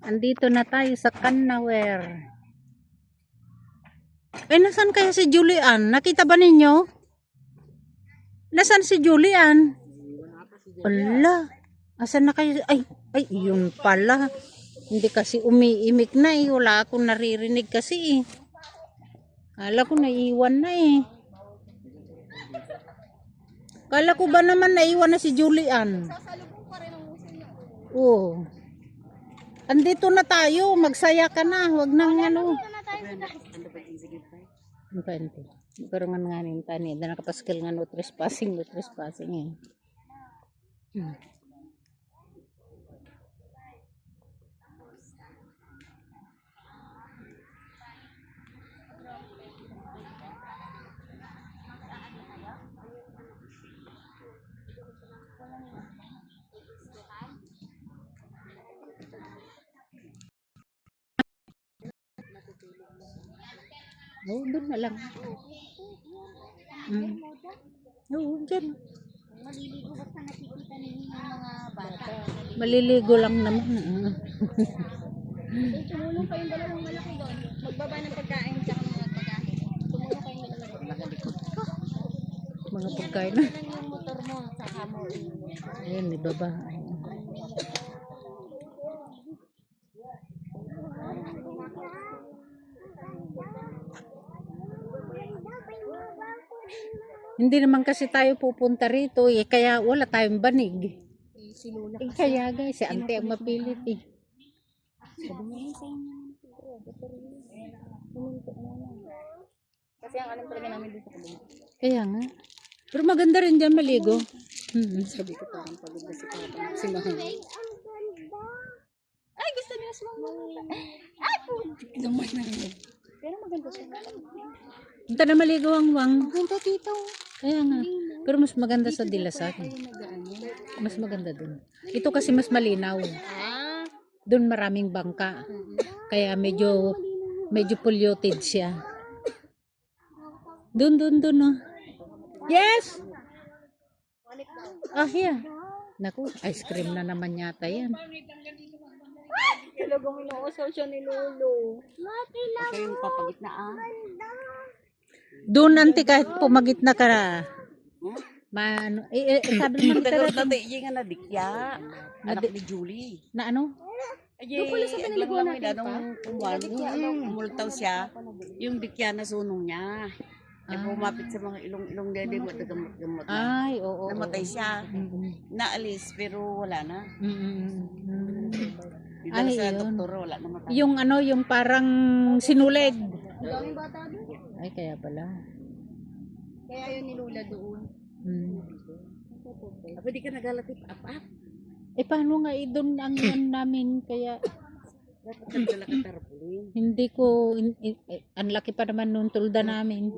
Andito na tayo sa Cannawer. Nasaan kaya si Julian? Nakita ba ninyo? Nasaan si Julian? Ala, asan na kayo? Ay, yun pala. Hindi kasi umiimik na eh. Wala akong naririnig kasi eh. Kala ko naiwan na eh. Kala ko ba naman naiwan na si Julian? Oo. Andito na tayo. Magsaya ka na. Huwag nang ano. Pero nga tani. Dana kapaskil nga no trespassing eh. Oo, doon na lang. Oo, dyan. Maliligo basta nakikita ninyo yung mga bata. Maliligo lang naman. Tumulong kayong dalawang malaki doon. Magbaba ng pagkain tsaka mga pagkain. Tumulong kayong dalawang malaki. Mga pagkain. Yan yung motor mo tsaka mo. Ayan, may baba. Hindi naman kasi tayo pupunta rito eh, kaya wala tayong banig. Kaya guys, si ante ang mapilit eh. Kasi ang alam talaga namin dito sa kabila. Kaya nga. Pero maganda rin dyan maligo. Sabi ko parang pagod na si Papa. Si Mahal. Ay, gusto niya sumama. Ay, puti naman na rin. Pero maganda siya. Punta na maligo ang wang. Maganda dito. Kaya nga. Pero mas maganda sa Dilasag. Mas maganda dun. Ito kasi mas malinaw. Doon maraming bangka. Kaya medyo polluted siya. Doon oh. Yes! Here. Naku, ice cream na naman yata yan. Talagang inuusal siya ni Lolo. Okay, yung papagitna Doon anti kahit pumagit na ka na. Sabi naman Tagal na tayo nga na dikya. Anak ni Julie. na ano? Yung pala sa pinaliguan natin pa. Umultaw siya. Yung dikya na sunong niya. Pumapit sa mga ilong dede mo gamot na. Ay, oo. Namatay siya. Naalis pero wala na. Ay, Sa yun. doktor wala namatay. Yung ano, yung parang sinulid. Daming bata doon. Ay, kaya pala. Kaya yun ni Lola doon. Pwede ka nagalatip up. Paano nga doon ang yan namin, kaya Dapat nagdala ka tarpaulin. hindi ko, ang laki pa naman nung tulda namin.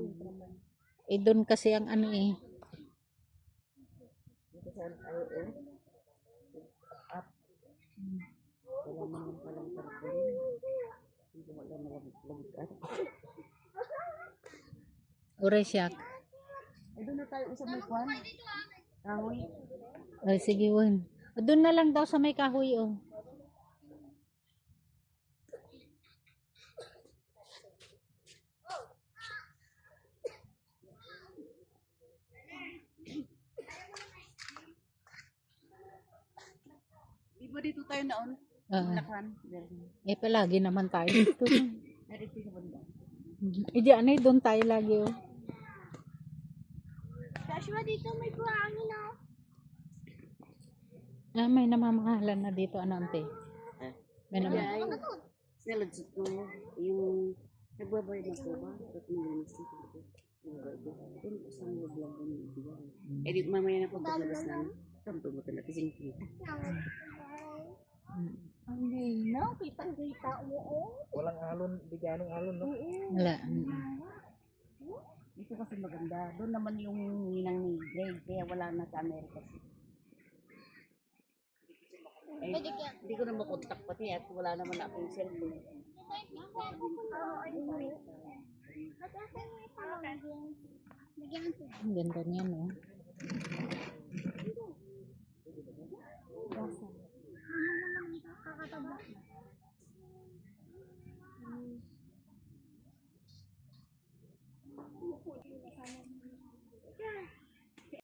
Doon kasi ang ano eh. Wala naman palang tarpaulin. Hindi mo lang nalagyan. Uray siya. Doon na tayo usap may kwan. Kahoy. Ay, sige, Wan. Doon na lang daw sa may kahoy, oh. Di ba dito tayo naon? Lakan. Palagi naman tayo dito. Narito sa banda. Diyan ay doon tayo lagi, oh. Joshua, dito may buhangin na. May namamahalan na dito, ano, ante? May namamahalan. Sinaladsot ko yung nagbabayad na po ba? At nilinis dito ko. Kung isang vlog ko yung ibigay. Di mamaya na paglabas namin. Kampo mo talaga kasing kita. Ang linaw, kitang-kita mo. Walang alon, bigyanong alon, no? Wala. Dito kasi maganda. Doon naman yung ninang ni Greg. Kaya wala na sa Amerika. Hindi ko na makontak pati at wala naman na akong cellphone. Ang ganda niya, no?